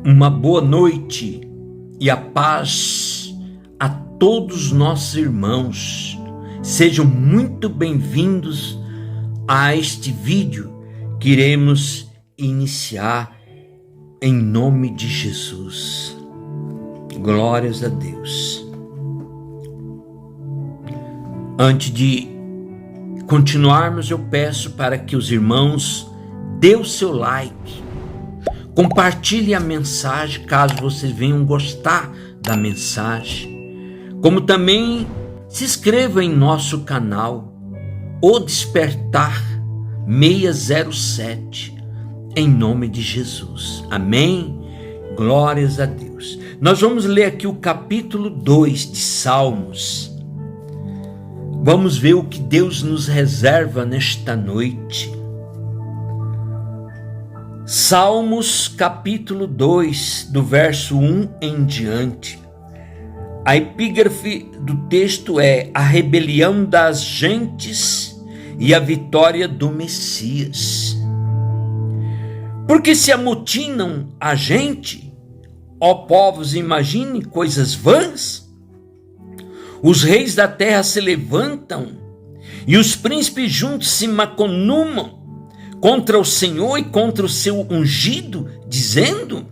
Uma boa noite e a paz a todos os nossos irmãos. Sejam muito bem-vindos a este vídeo que iremos iniciar em nome de Jesus. Glórias a Deus. Antes de continuarmos, eu peço para que os irmãos dê o seu like. Compartilhe a mensagem caso vocês venham gostar da mensagem. Como também se inscreva em nosso canal, O Despertar 607, em nome de Jesus. Amém? Glórias a Deus. Nós vamos ler aqui o capítulo 2 de Salmos. Vamos ver o que Deus nos reserva nesta noite. Salmos capítulo 2, do verso 1 em diante. A epígrafe do texto é: a rebelião das gentes e a vitória do Messias. Porque se amotinam a gente, ó povos, imagine coisas vãs. Os reis da terra se levantam e os príncipes juntos se maconumam contra o Senhor e contra o seu ungido, dizendo: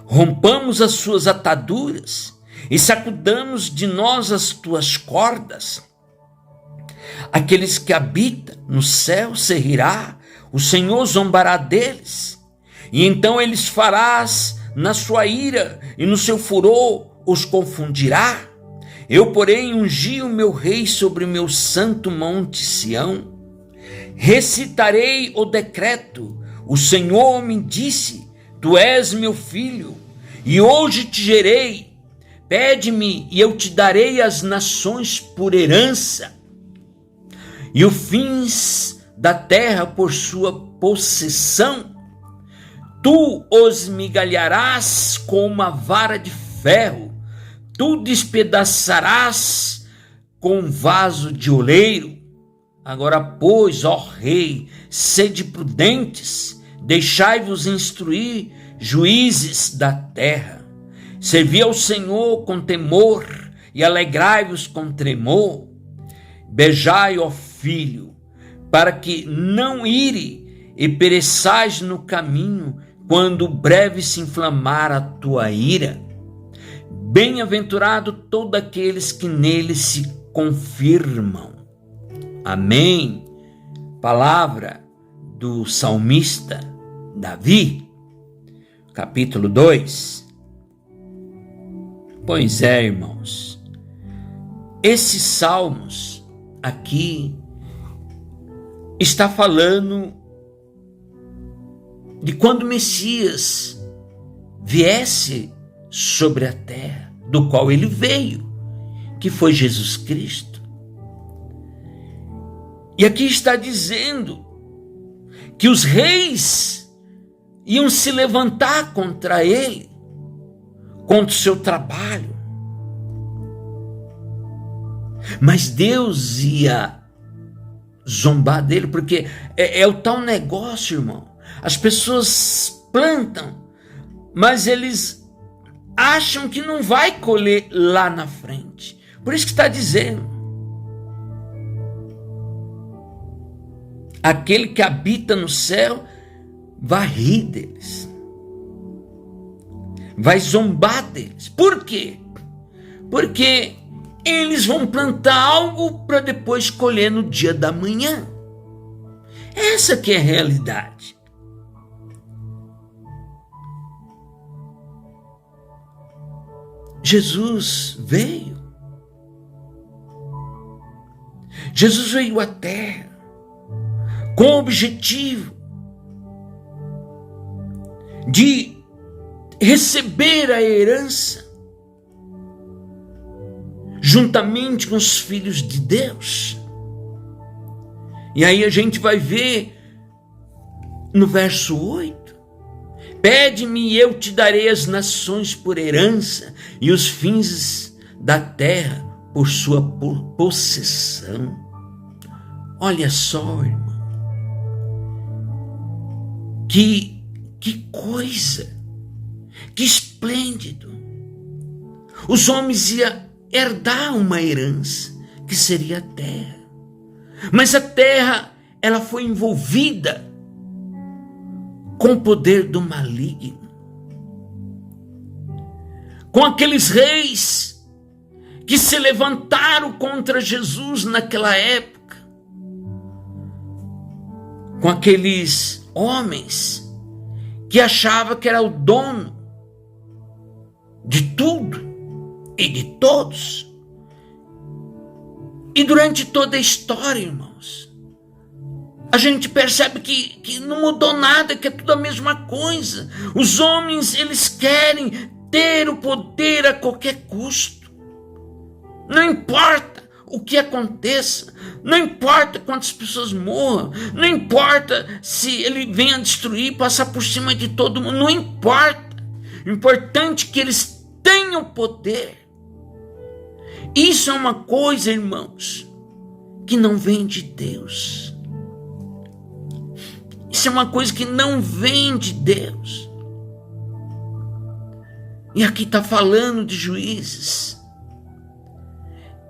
rompamos as suas ataduras e sacudamos de nós as tuas cordas. Aqueles que habitam no céu se rirá, o Senhor zombará deles, e então eles farás na sua ira e no seu furor os confundirá. Eu, porém, ungi o meu rei sobre o meu santo monte Sião. Recitarei o decreto. O Senhor me disse: tu és meu filho, e hoje te gerei. Pede-me e eu te darei as nações por herança, e os fins da terra por sua possessão. Tu os migalharás com uma vara de ferro, tu despedaçarás com um vaso de oleiro. Agora, pois, ó rei, sede prudentes, deixai-vos instruir, juízes da terra. Servi ao Senhor com temor e alegrai-vos com tremor. Beijai, ó filho, para que não ire e pereçais no caminho, quando breve se inflamar a tua ira. Bem-aventurado todos aqueles que nele se confirmam. Amém. Palavra do salmista Davi, capítulo 2. Pois é, irmãos, esses salmos aqui está falando de quando o Messias viesse sobre a terra, do qual ele veio, que foi Jesus Cristo. E aqui está dizendo que os reis iam se levantar contra ele, contra o seu trabalho. Mas Deus ia zombar dele, porque é o tal negócio, irmão. As pessoas plantam, mas eles acham que não vai colher lá na frente. Por isso que está dizendo: aquele que habita no céu vai rir deles, vai zombar deles. Por quê? Porque eles vão plantar algo para depois colher no dia da manhã. Essa que é a realidade. Jesus veio à terra com o objetivo de receber a herança juntamente com os filhos de Deus. E aí a gente vai ver no verso 8: pede-me e eu te darei as nações por herança e os fins da terra por sua possessão. Olha só, irmão, que coisa! Que esplêndido! Os homens iam herdar uma herança, que seria a terra. Mas a terra, ela foi envolvida com o poder do maligno. Com aqueles reis que se levantaram contra Jesus naquela época. Com aqueles homens que achavam que era o dono de tudo e de todos. E durante toda a história, irmãos, a gente percebe que não mudou nada, que é tudo a mesma coisa. Os homens, eles querem ter o poder a qualquer custo. Não importa o que aconteça, não importa quantas pessoas morram, não importa se ele venha destruir, passar por cima de todo mundo, não importa. O importante é que eles tenham poder. Isso é uma coisa, irmãos, que não vem de Deus. Isso é uma coisa que não vem de Deus. E aqui está falando de juízes,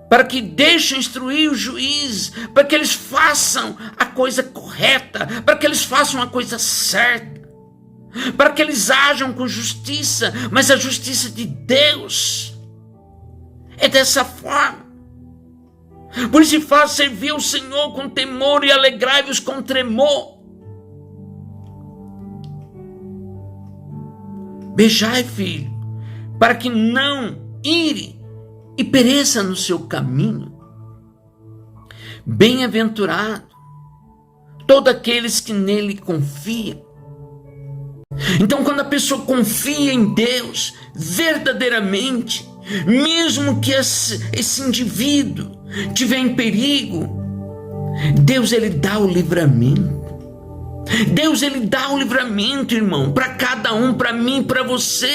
para que deixem instruir os juízes, para que eles façam a coisa correta, para que eles façam a coisa certa, para que eles ajam com justiça, mas a justiça de Deus é dessa forma. Por isso fala: servir o Senhor com temor e alegrai-vos com tremor. Beijai, filho, para que não ire e pereça no seu caminho. Bem-aventurado todos aqueles que nele confiam. Então, quando a pessoa confia em Deus verdadeiramente, mesmo que esse indivíduo estiver em perigo, Deus, ele dá o livramento. Deus, ele dá o livramento, irmão, para cada um, para mim, para você.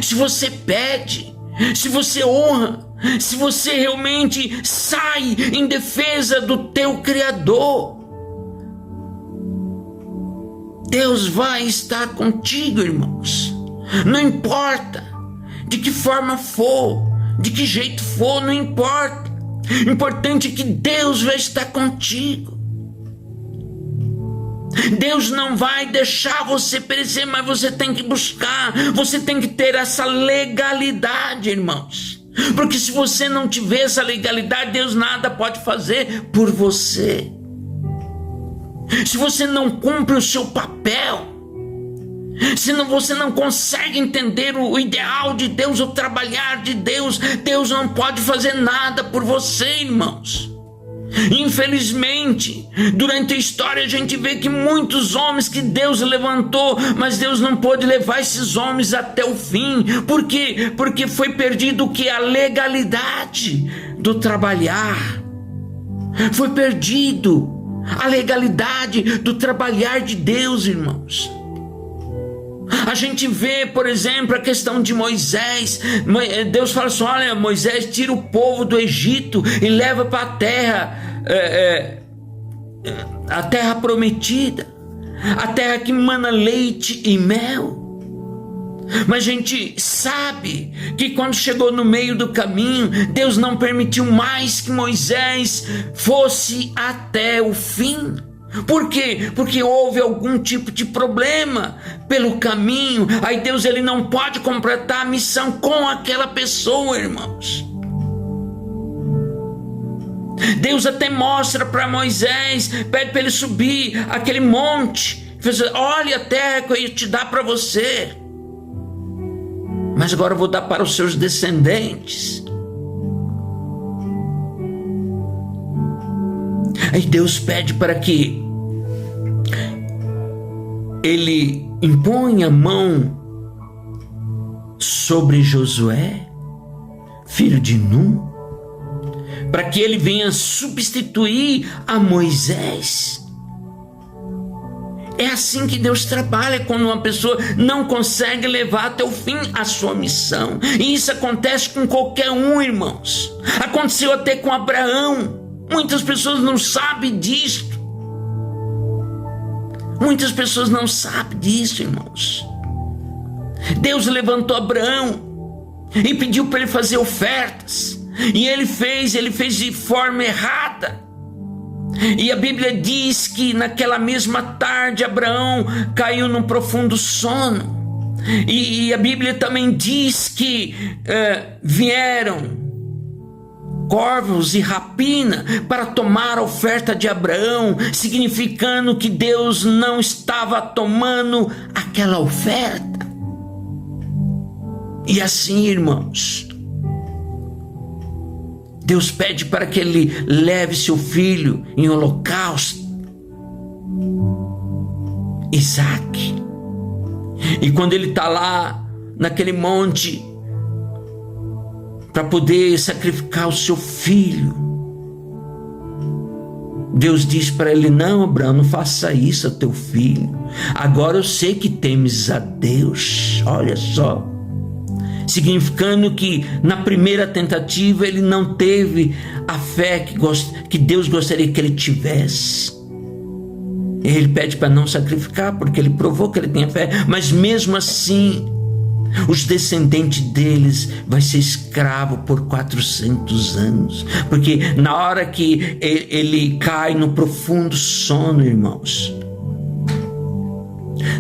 Se você pede, se você honra, se você realmente sai em defesa do teu Criador, Deus vai estar contigo, irmãos. Não importa de que forma for, de que jeito for, não importa. O importante é que Deus vai estar contigo. Deus não vai deixar você perecer, mas você tem que buscar, você tem que ter essa legalidade, irmãos. Porque se você não tiver essa legalidade, Deus nada pode fazer por você. Se você não cumpre o seu papel, se você não consegue entender o ideal de Deus, o trabalhar de Deus, Deus não pode fazer nada por você, irmãos. Infelizmente, durante a história a gente vê que muitos homens que Deus levantou, mas Deus não pôde levar esses homens até o fim. Por quê? Porque foi perdido o que? A legalidade do trabalhar. Foi perdido a legalidade do trabalhar de Deus, irmãos. A gente vê, por exemplo, a questão de Moisés. Deus fala assim: olha, Moisés, tira o povo do Egito e leva para a terra prometida, a terra que mana leite e mel. Mas a gente sabe que quando chegou no meio do caminho, Deus não permitiu mais que Moisés fosse até o fim. Por quê? Porque houve algum tipo de problema pelo caminho. Aí Deus, ele não pode completar a missão com aquela pessoa, irmãos. Deus até mostra para Moisés, pede para ele subir aquele monte, olha a terra que eu ia te dar para você, mas agora eu vou dar para os seus descendentes. Aí Deus pede para que ele imponha a mão sobre Josué, filho de Nun, para que ele venha substituir a Moisés. É assim que Deus trabalha quando uma pessoa não consegue levar até o fim a sua missão. E isso acontece com qualquer um, irmãos. Aconteceu até com Abraão. Muitas pessoas não sabem disso. Muitas pessoas não sabem disso, irmãos. Deus levantou Abraão e pediu para ele fazer ofertas, e ele fez de forma errada. E a Bíblia diz que naquela mesma tarde Abraão caiu num profundo sono. E a Bíblia também diz que vieram corvos e rapina para tomar a oferta de Abraão, significando que Deus não estava tomando aquela oferta. E assim, irmãos, Deus pede para que ele leve seu filho em holocausto, Isaac. E quando ele está lá naquele monte para poder sacrificar o seu filho, Deus diz para ele: não, Abraão, não faça isso a teu filho. Agora eu sei que temes a Deus. Olha só, significando que na primeira tentativa ele não teve a fé que Deus gostaria que ele tivesse. Ele pede para não sacrificar, porque ele provou que ele tem fé, mas mesmo assim, os descendentes deles vai ser escravo por 400 anos, porque na hora que ele cai no profundo sono, irmãos,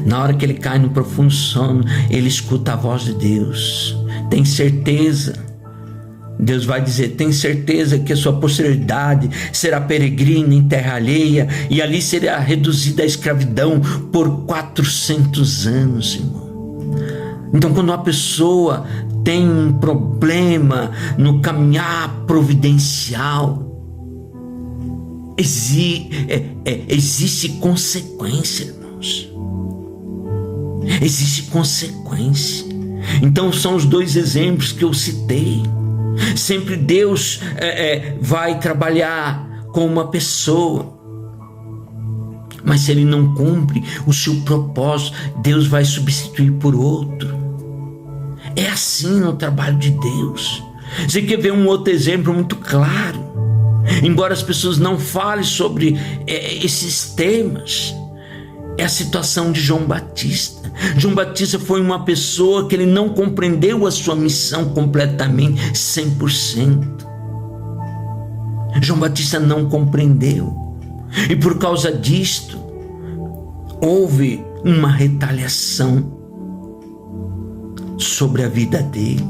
na hora que ele cai no profundo sono, ele escuta a voz de Deus. Tem certeza? Deus vai dizer: tem certeza que a sua posteridade será peregrina em terra alheia, e ali será reduzida à escravidão por 400 anos, irmão. Então, quando uma pessoa tem um problema no caminhar providencial, existe consequência, irmãos. Existe consequência. Então, são os dois exemplos que eu citei. Sempre Deus vai trabalhar com uma pessoa, mas se ele não cumpre o seu propósito, Deus vai substituir por outro. É assim no trabalho de Deus. Você quer ver um outro exemplo muito claro? Embora as pessoas não falem sobre esses temas, é a situação de João Batista. João Batista foi uma pessoa que ele não compreendeu a sua missão completamente, 100%. João Batista não compreendeu. E por causa disto, houve uma retaliação sobre a vida dele.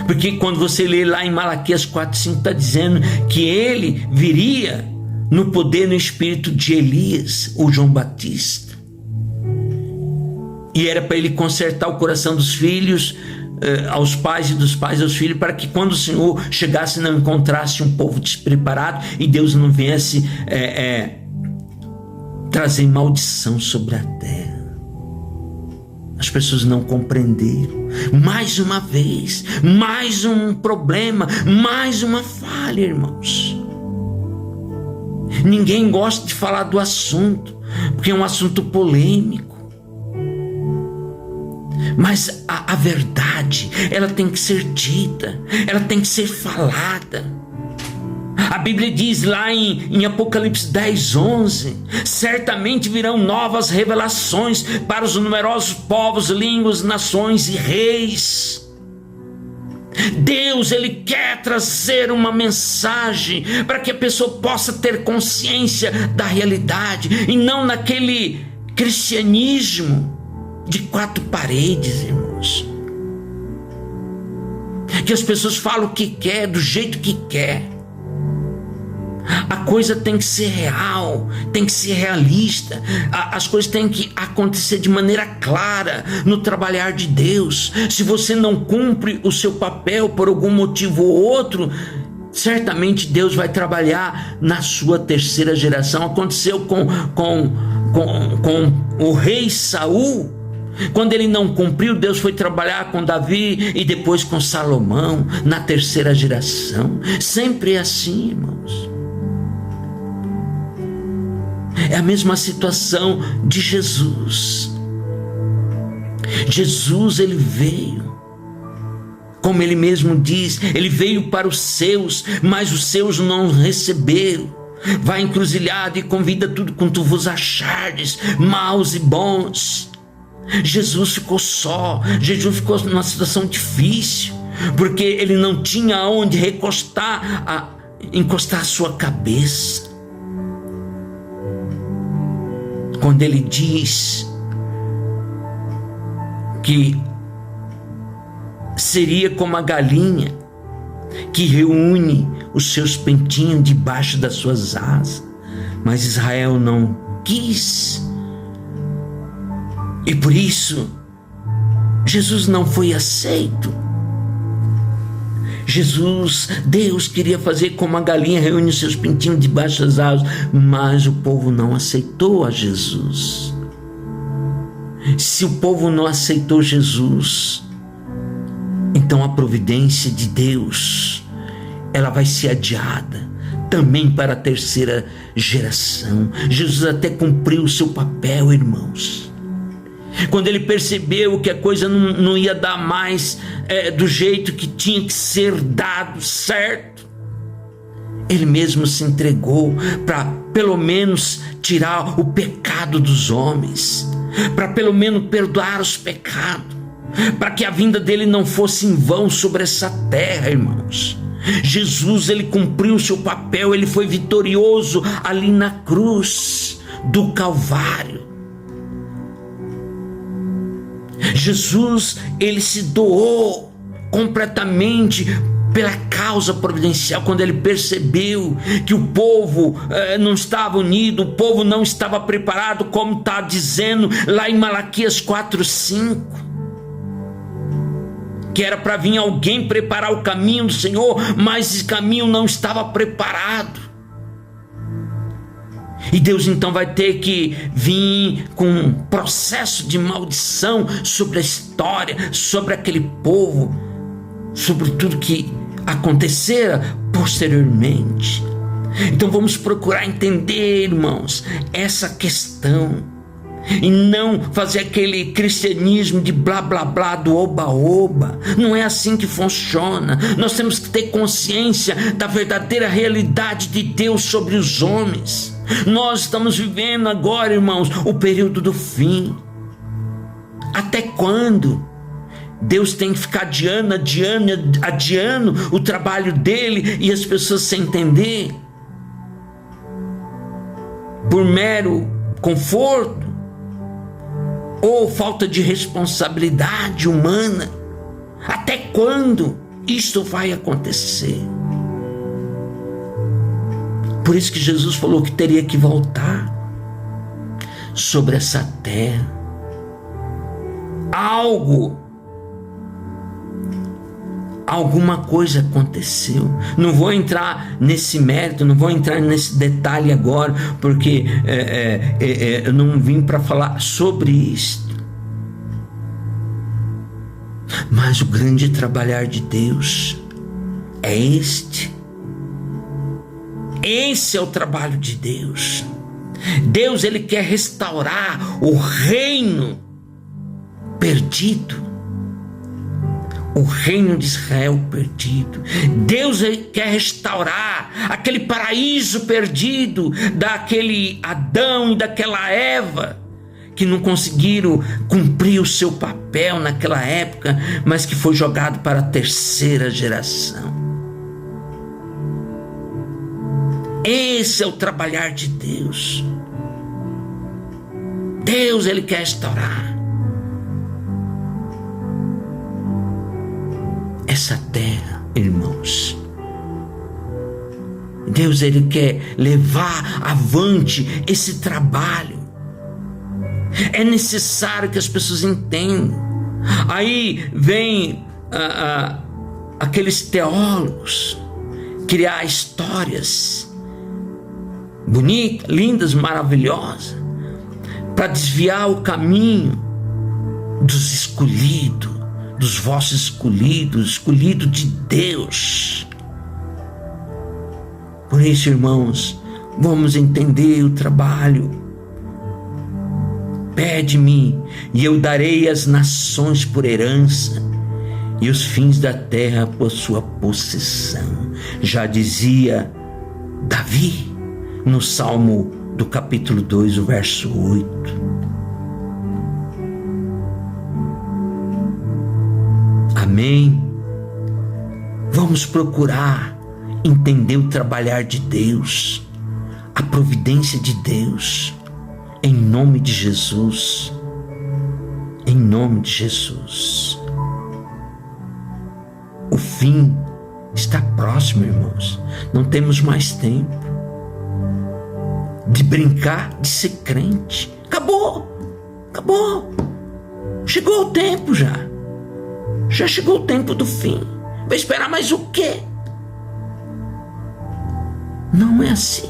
Porque quando você lê lá em Malaquias 4:5, está dizendo que ele viria no poder e no espírito de Elias, o João Batista. E era para ele consertar o coração dos filhos aos pais, e dos pais aos filhos, para que quando o Senhor chegasse não encontrasse um povo despreparado e Deus não viesse trazer maldição sobre a terra. As pessoas não compreenderam. Mais uma vez, mais um problema, mais uma falha, irmãos. Ninguém gosta de falar do assunto, porque é um assunto polêmico. Mas a verdade, ela tem que ser dita, ela tem que ser falada. A Bíblia diz lá em Apocalipse 10:11: certamente virão novas revelações para os numerosos povos, línguas, nações e reis. Deus, ele quer trazer uma mensagem para que a pessoa possa ter consciência da realidade, e não naquele cristianismo de 4 paredes, irmãos, que as pessoas falam o que quer, do jeito que quer. A coisa tem que ser real, tem que ser realista. As coisas têm que acontecer de maneira clara no trabalhar de Deus. Se você não cumpre o seu papel por algum motivo ou outro, certamente Deus vai trabalhar na sua 3ª geração. Aconteceu com o rei Saul. Quando ele não cumpriu, Deus foi trabalhar com Davi e depois com Salomão na 3ª geração. Sempre é assim, irmãos. É a mesma situação de Jesus. Jesus, ele veio, como ele mesmo diz, ele veio para os seus, mas os seus não o receberam. Vai encruzilhado e convida tudo quanto vos achardes, maus e bons. Jesus ficou só, Jesus ficou numa situação difícil, porque ele não tinha aonde encostar a sua cabeça. Quando ele diz que seria como a galinha que reúne os seus pintinhos debaixo das suas asas, mas Israel não quis, e por isso Jesus não foi aceito. Deus queria fazer como a galinha reúne os seus pintinhos debaixo das asas, mas o povo não aceitou a Jesus. Se o povo não aceitou Jesus, então a providência de Deus, ela vai ser adiada também para a terceira geração. Jesus até cumpriu o seu papel, irmãos. Quando ele percebeu que a coisa não ia dar mais do jeito que tinha que ser dado certo, ele mesmo se entregou para pelo menos tirar o pecado dos homens, para pelo menos perdoar os pecados, para que a vinda dele não fosse em vão sobre essa terra, irmãos. Jesus, ele cumpriu o seu papel, ele foi vitorioso ali na cruz do Calvário. Jesus, ele se doou completamente pela causa providencial. Quando ele percebeu que o povo não estava unido, o povo não estava preparado, como está dizendo lá em Malaquias 4:5, que era para vir alguém preparar o caminho do Senhor, mas esse caminho não estava preparado. E Deus então vai ter que vir com um processo de maldição sobre a história, sobre aquele povo, sobre tudo que acontecera posteriormente. Então vamos procurar entender, irmãos, essa questão, e não fazer aquele cristianismo de blá blá blá, do oba oba. Não é assim que funciona. Nós temos que ter consciência da verdadeira realidade de Deus sobre os homens. Nós estamos vivendo agora, irmãos, o período do fim. Até quando Deus tem que ficar adiando o trabalho dele e as pessoas sem entender? Por mero conforto? Ou falta de responsabilidade humana? Até quando isto vai acontecer? Por isso que Jesus falou que teria que voltar sobre essa terra. Alguma coisa aconteceu. Não vou entrar nesse mérito, não vou entrar nesse detalhe agora, porque eu não vim para falar sobre isto. Mas o grande trabalhar de Deus é este. Esse é o trabalho de Deus. Deus, ele quer restaurar o reino perdido, o reino de Israel perdido. Deus quer restaurar aquele paraíso perdido daquele Adão e daquela Eva, que não conseguiram cumprir o seu papel naquela época, mas que foi jogado para a terceira geração. Esse é o trabalhar de Deus. Deus, ele quer restaurar essa terra, irmãos. Deus, ele quer levar avante esse trabalho. É necessário que as pessoas entendam. Aí vem aqueles teólogos criar histórias bonitas, lindas, maravilhosas, para desviar o caminho dos escolhidos, dos vossos escolhidos de Deus. Por isso, irmãos, vamos entender o trabalho. Pede-me, e eu darei as nações por herança, e os fins da terra por sua possessão. Já dizia Davi no Salmo do capítulo 2, o verso 8. Amém? Vamos procurar entender o trabalhar de Deus, a providência de Deus, em nome de Jesus. Em nome de Jesus. O fim está próximo, irmãos. Não temos mais tempo de brincar, de ser crente. Acabou. Chegou o tempo já. Já chegou o tempo do fim. Vai esperar mais o quê? Não é assim.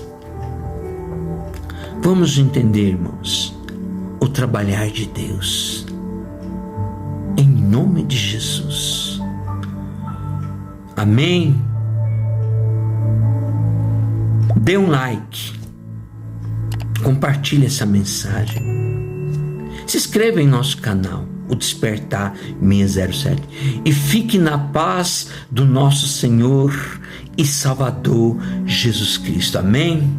Vamos entender, irmãos, o trabalhar de Deus. Em nome de Jesus. Amém? Dê um like. Compartilhe essa mensagem. Se inscreva em nosso canal, o Despertar 607. E fique na paz do nosso Senhor e Salvador Jesus Cristo. Amém?